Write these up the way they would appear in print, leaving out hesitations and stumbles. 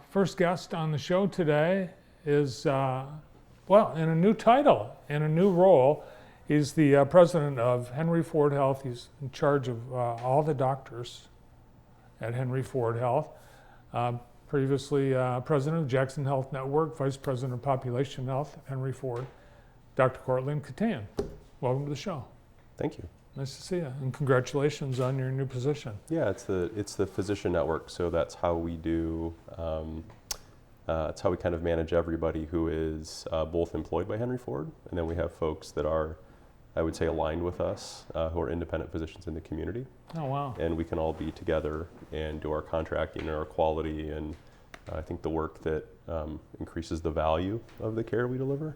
First guest on the show today is, in a new title, in a new role. He's the president of Henry Ford Health. He's in charge of all the doctors at Henry Ford Health. Previously president of Jackson Health Network, vice president of population health at Henry Ford. Dr. Courtland Keteyian, welcome to the show. Thank you. Nice to see you, and congratulations on your new position. Yeah, it's the physician network, so that's how we do. It's how we kind of manage everybody who is both employed by Henry Ford, and then we have folks that are, I would say, aligned with us, who are independent physicians in the community. Oh, wow. And we can all be together and do our contracting and our quality, and I think the work that increases the value of the care we deliver.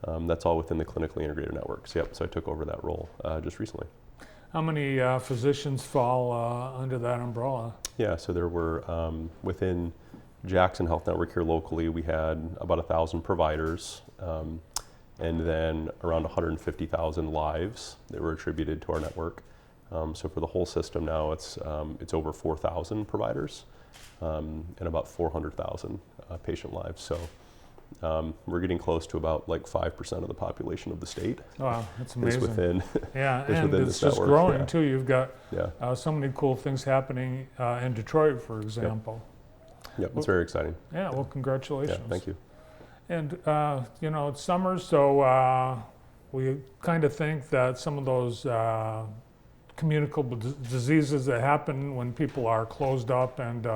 That's all within the clinically integrated network. So I took over that role just recently. How many physicians fall under that umbrella? Yeah, so there were, within Jackson Health Network here locally, we had about 1,000 providers, and then around 150,000 lives that were attributed to our network. So for the whole system now, it's over 4,000 providers and about 400,000 patient lives. So we're getting close to about like 5% of the population of the state. Wow, that's amazing. Is within, yeah, is and within it's this just network. growing Yeah. too. You've got Yeah. so many cool things happening in Detroit, for example. Yep, it's very exciting. Yeah, well, congratulations. Yeah, thank you. And it's summer, so we kind of think that some of those communicable diseases that happen when people are closed up and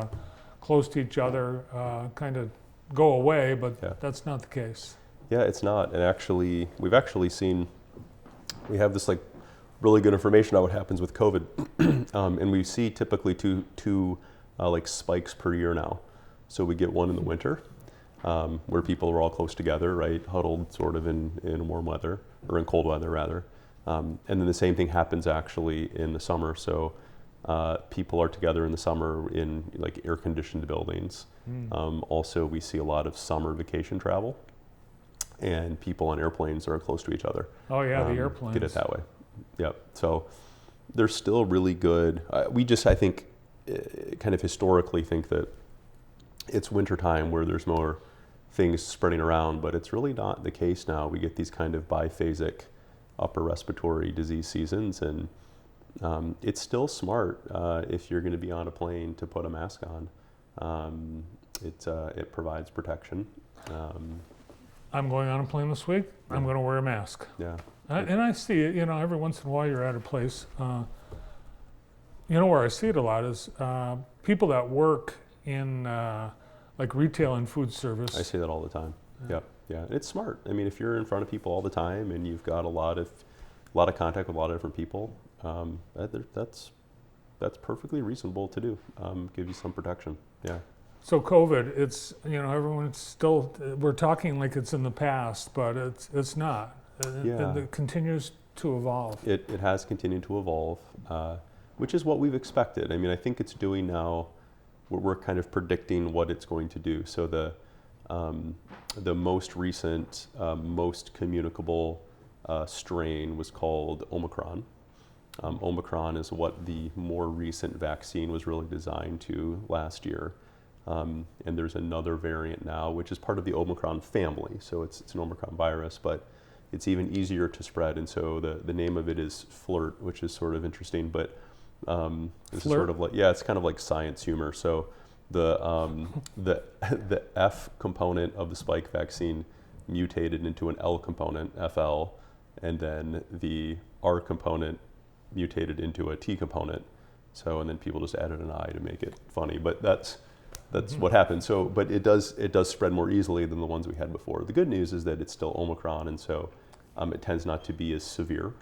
close to each other kind of go away, but that's not the case. Yeah, it's not. And actually, we've actually seen, we have this like really good information on what happens with COVID. And we see typically two like spikes per year now. So we get one in the winter, where people are all close together, right? Huddled sort of in warm weather, or in cold weather rather. And then the same thing happens actually in the summer. So people are together in the summer in like air-conditioned buildings. Also, we see a lot of summer vacation travel, and people on airplanes are close to each other. Oh yeah, the airplanes. Get it that way. Yep. So they're still really good. We just, I think, kind of historically think that it's wintertime where there's more things spreading around, but it's really not the case now. We get these kind of biphasic upper respiratory disease seasons, and it's still smart if you're going to be on a plane to put a mask on. It provides protection. I'm going on a plane this week. Yeah. I'm going to wear a mask. Yeah. And I see it, every once in a while you're at a place, where I see it a lot is people that work in like retail and food service. I say that all the time. Yeah. Yeah. It's smart. I mean, if you're in front of people all the time and you've got a lot of contact with a lot of different people, that's perfectly reasonable to do. Give you some protection. Yeah. So COVID, it's everyone's still, we're talking like it's in the past, but it's not. It continues to evolve. It has continued to evolve, which is what we've expected. I mean, I think it's doing now. We're kind of predicting what it's going to do. So the most recent, most communicable strain was called Omicron. Omicron is what the more recent vaccine was really designed to last year. And there's another variant now, which is part of the Omicron family. So it's an Omicron virus, but it's even easier to spread. And so the name of it is FLIRT, which is sort of interesting. But this is sort of like, it's kind of like science humor. So the F component of the spike vaccine mutated into an L component, FL, and then the R component mutated into a T component. So, and then people just added an I to make it funny, but that's what happened. So, but it does spread more easily than the ones we had before. The good news is that it's still Omicron, and so it tends not to be as severe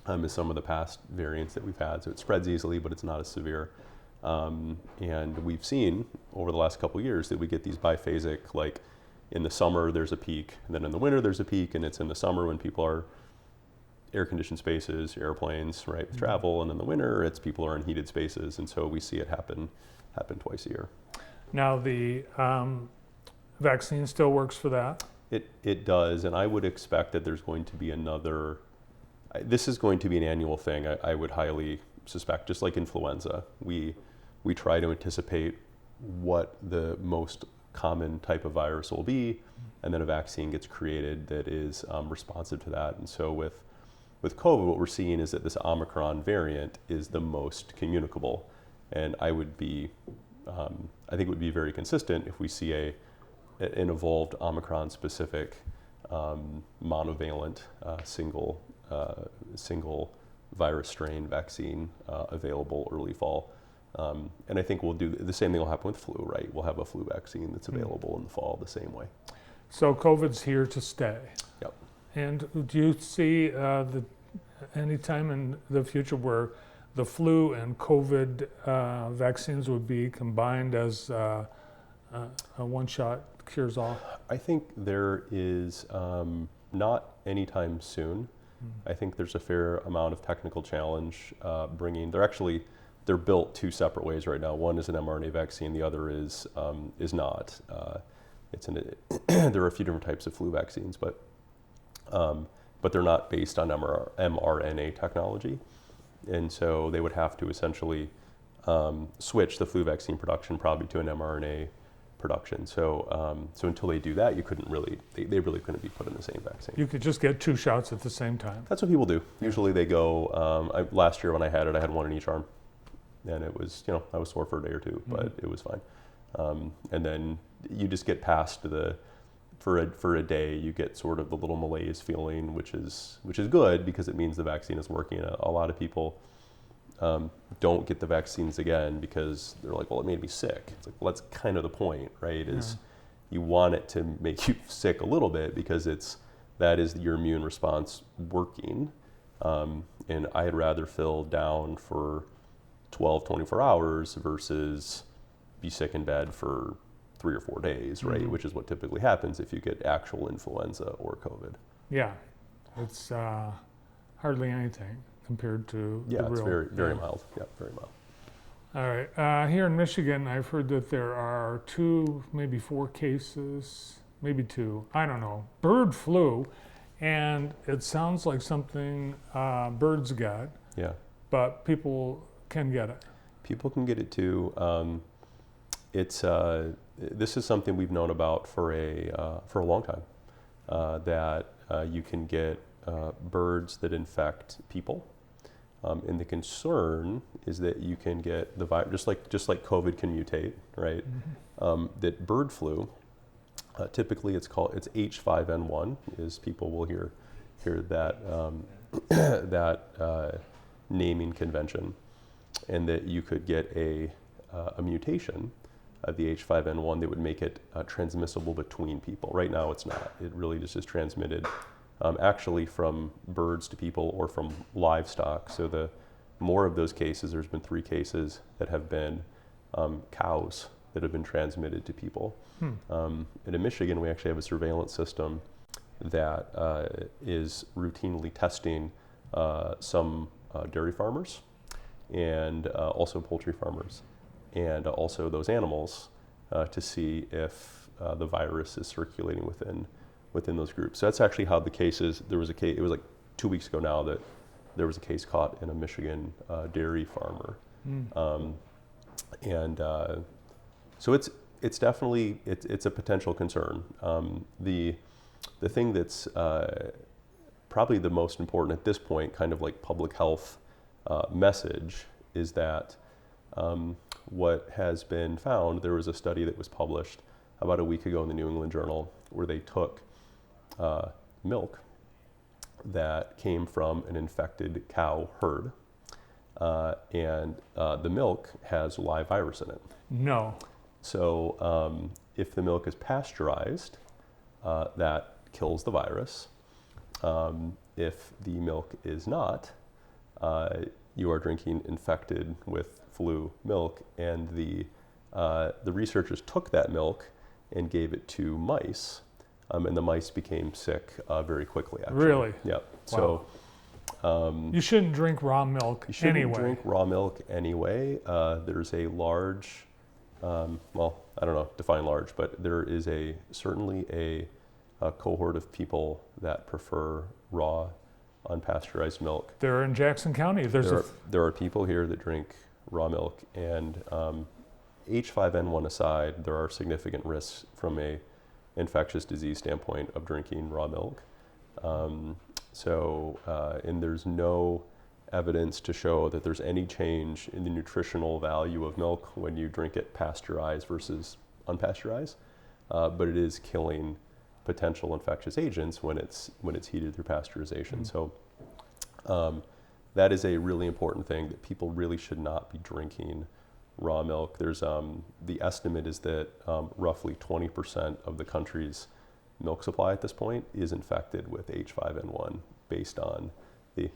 as some of the past variants that we've had. So it spreads easily, but it's not as severe. And we've seen over the last couple of years that we get these biphasic, like in the summer there's a peak, and then in the winter there's a peak, and it's in the summer when people are air-conditioned spaces, airplanes, right, travel, and in the winter it's people are in heated spaces, and so we see it happen twice a year. Now the vaccine still works for that? It does, and I would expect that there's going to be another. This is going to be an annual thing. I would highly suspect, just like influenza, we try to anticipate what the most common type of virus will be, and then a vaccine gets created that is responsive to that. And so with COVID, what we're seeing is that this Omicron variant is the most communicable, and I think it would be very consistent if we see an evolved Omicron-specific monovalent single virus strain vaccine available early fall. And I think we'll do the same thing will happen with flu, right? We'll have a flu vaccine that's available in the fall the same way. So COVID's here to stay. Yep. And do you see any time in the future where the flu and COVID vaccines would be combined as a one-shot cures all? I think there is not anytime soon. I think there's a fair amount of technical challenge they're built two separate ways right now. One is an mRNA vaccine, the other is not. There are a few different types of flu vaccines, but they're not based on mRNA technology. And so they would have to essentially switch the flu vaccine production probably to an mRNA production. So until they do that, they really couldn't be put in the same vaccine. You could just get two shots at the same time. That's what people do. Usually they go, last year when I had one in each arm. And it was, I was sore for a day or two, but it was fine. And then you just get past for a day, you get sort of the little malaise feeling, which is good because it means the vaccine is working. A lot of people don't get the vaccines again because they're like, well, it made me sick. It's like, well, that's kind of the point, right? You want it to make you sick a little bit because that is your immune response working. And I'd rather feel down for 12, 24 hours versus be sick in bed for 3 or 4 days, right? Which is what typically happens if you get actual influenza or COVID. Yeah, it's hardly anything compared to the real. It's very, very mild. Yeah, very mild. All right, here in Michigan, I've heard that there are 2, maybe 4 cases, maybe 2, I don't know, bird flu, and it sounds like something birds get. Yeah. But people can get it. People can get it too. This is something we've known about for a long time. That you can get birds that infect people, and the concern is that you can get the virus just like COVID can mutate, right? That bird flu, typically it's H5N1. Is people will hear that that naming convention. And that you could get a mutation of the H5N1 that would make it transmissible between people. Right now it's not. It really just is transmitted actually from birds to people or from livestock. So the more of those cases, there's been 3 cases that have been cows that have been transmitted to people. And in Michigan, we actually have a surveillance system that is routinely testing some dairy farmers and also poultry farmers, and also those animals to see if the virus is circulating within those groups. So that's actually how the cases. There was a case. It was like 2 weeks ago now that there was a case caught in a Michigan dairy farmer, so it's definitely it's a potential concern. The thing that's probably the most important at this point, kind of like public health message, is that what has been found, there was a study that was published about a week ago in the New England Journal where they took milk that came from an infected cow herd, and the milk has live virus in it. No. So if the milk is pasteurized, that kills the virus. If the milk is not, you are drinking infected with flu milk, and the researchers took that milk and gave it to mice, and the mice became sick very quickly. Actually. Really? Yep. Wow. So you shouldn't drink raw milk. You shouldn't anyway. drink raw milk anyway. There's a large, well, I don't know, define large, but there is certainly a cohort of people that prefer raw, unpasteurized milk. They're in Jackson County. There are people here that drink raw milk, and H5N1 aside, there are significant risks from a infectious disease standpoint of drinking raw milk. And there's no evidence to show that there's any change in the nutritional value of milk when you drink it pasteurized versus unpasteurized, but it is killing potential infectious agents when it's heated through pasteurization. So that is a really important thing, that people really should not be drinking raw milk. There's the estimate is that roughly 20% of the country's milk supply at this point is infected with H5N1 based on the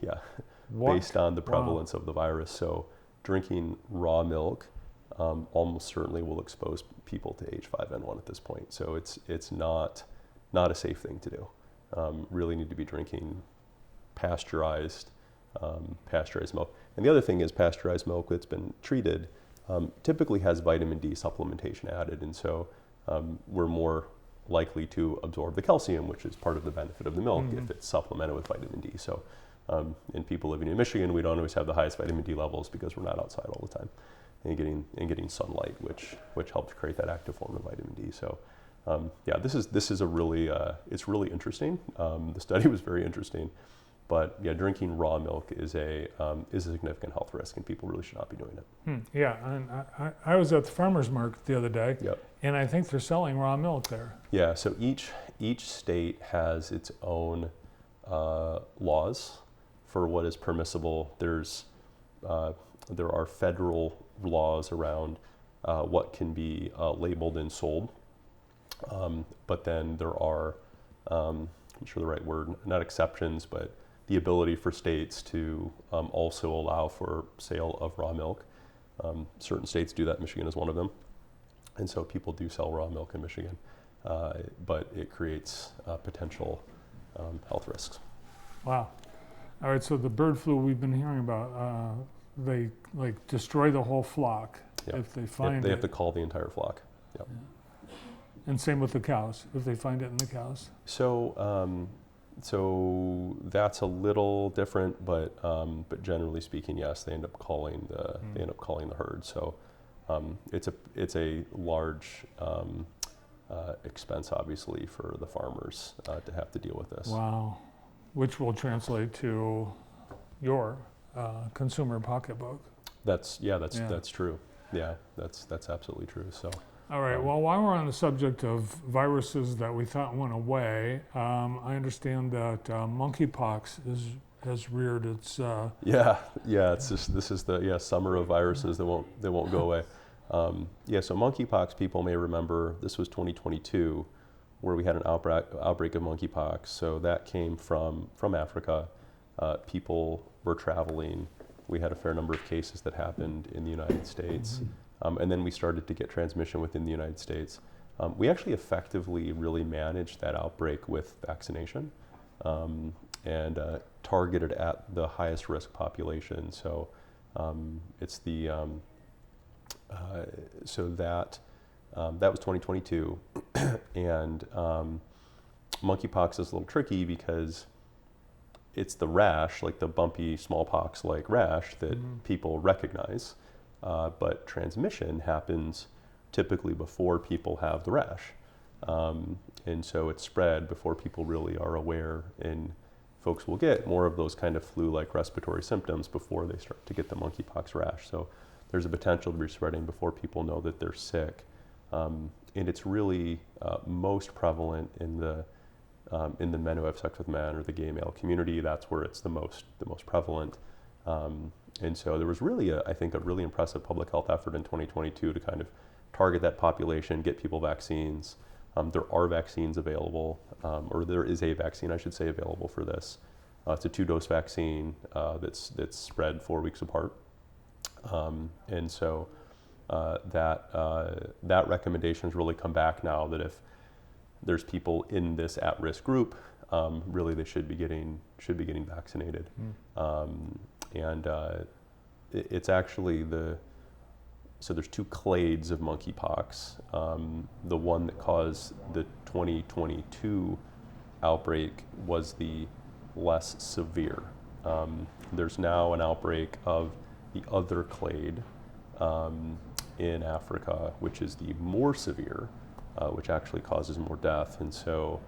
prevalence of the virus. So drinking raw milk almost certainly will expose people to H5N1 at this point. So it's not a safe thing to do. Really need to be drinking pasteurized milk. And the other thing is, pasteurized milk that's been treated typically has vitamin D supplementation added, and so we're more likely to absorb the calcium, which is part of the benefit of the milk, if it's supplemented with vitamin D. So in people living in Michigan, we don't always have the highest vitamin D levels because we're not outside all the time and getting sunlight, which helps create that active form of vitamin D. So this is a really it's really interesting. The study was very interesting. But yeah, drinking raw milk is a significant health risk, and people really should not be doing it. Yeah, and I was at the farmer's market the other day, and I think they're selling raw milk there. Yeah, so each state has its own laws for what is permissible. There are federal laws around what can be labeled and sold, but then there are, I'm sure the right word, not exceptions, but the ability for states to also allow for sale of raw milk. Certain states do that. Michigan is one of them. And so people do sell raw milk in Michigan, but it creates potential health risks. Wow. All right, so the bird flu we've been hearing about, they like destroy the whole flock if they find it. They have to call the entire flock. Yep. Yeah. And same with the cows, if they find it in the cows. So that's a little different, but generally speaking, yes, they end up calling the herd. So it's a large expense, obviously, for the farmers to have to deal with this. Wow, which will translate to your consumer pocketbook. That's true. Yeah, that's absolutely true. So. All right, well, while we're on the subject of viruses that we thought went away, I understand that monkeypox has reared its... It's just, this is the summer of viruses that won't go away. So monkeypox, people may remember, this was 2022, where we had an outbreak of monkeypox. So that came from Africa. People were traveling. We had a fair number of cases that happened in the United States. And then we started to get transmission within the United States. We actually effectively really managed that outbreak with vaccination and targeted at the highest risk population. So it's the that was 2022, and monkeypox is a little tricky because it's the rash, like the bumpy smallpox-like rash that people recognize. But transmission happens typically before people have the rash. And so it's spread before people really are aware, and folks will get more of those kind of flu-like respiratory symptoms before they start to get the monkeypox rash. So there's a potential to be spreading before people know that they're sick. And it's really most prevalent in the men who have sex with men, or the gay male community. That's where it's the most prevalent. And so there was really, I think, a really impressive public health effort in 2022 to kind of target that population, get people vaccines. There are vaccines available, or there is a vaccine, I should say, available for this. It's a 2-dose vaccine that's spread 4 weeks apart. And so that recommendation has really come back now, that if there's people in this at-risk group, really they should be getting vaccinated. And it's actually so there's 2 clades of monkeypox. The one that caused the 2022 outbreak was the less severe. There's now an outbreak of the other clade, in Africa, which is the more severe, which actually causes more death. And so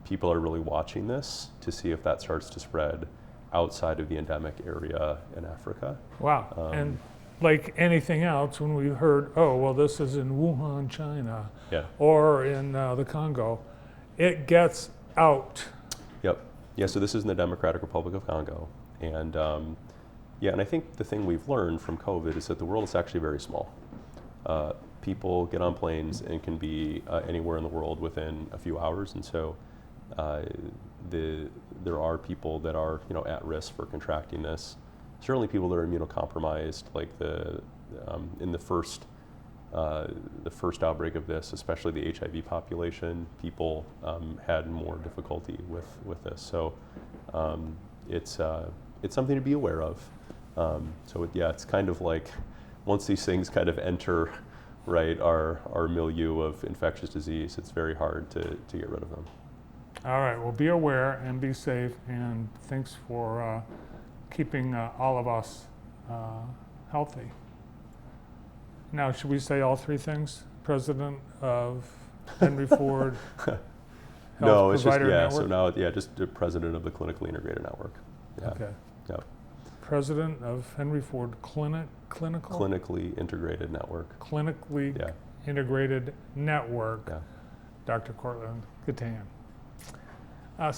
people are really watching this to see if that starts to spread outside of the endemic area in Africa. Wow. And like anything else, when we heard, oh, well, this is in Wuhan, China, Yeah. or in the Congo, it gets out. Yep. Yeah, so this is in the Democratic Republic of Congo. And yeah, and I think the thing we've learned from COVID is that the world is actually very small. People get on planes and can be anywhere in the world within a few hours. And so there are people that are, you know, at risk for contracting this. Certainly people that are immunocompromised, like in the first outbreak of this, especially the HIV population, people had more difficulty with this. So it's something to be aware of. It's kind of like once these things kind of enter, right, our milieu of infectious disease, it's very hard to get rid of them. All right, well, be aware and be safe, and thanks for keeping all of us healthy. Now, should we say all three things? President of Henry Ford Health No, it's just, Provider yeah, Network? so now, yeah, just the president of the Clinically Integrated Network. Yeah. Okay. Yep. President of Henry Ford Clinically Integrated Network. Clinically Yeah. Integrated Network, Yeah. Dr. Courtland Keteyian.